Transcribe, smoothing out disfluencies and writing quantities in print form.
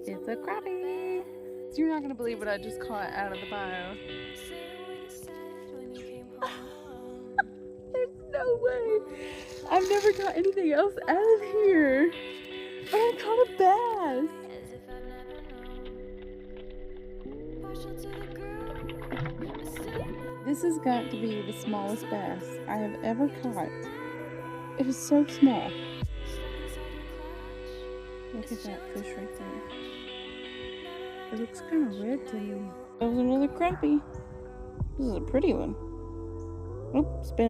It's a crappie. You're not gonna believe what I just caught out of the bayou. There's no way. I've never caught anything else out of here. But I caught a bass. This has got to be the smallest bass I have ever caught. It is so small. Look at that fish right there. It looks kind of red to me. That was another crappie. This is a pretty one. Oops, spin.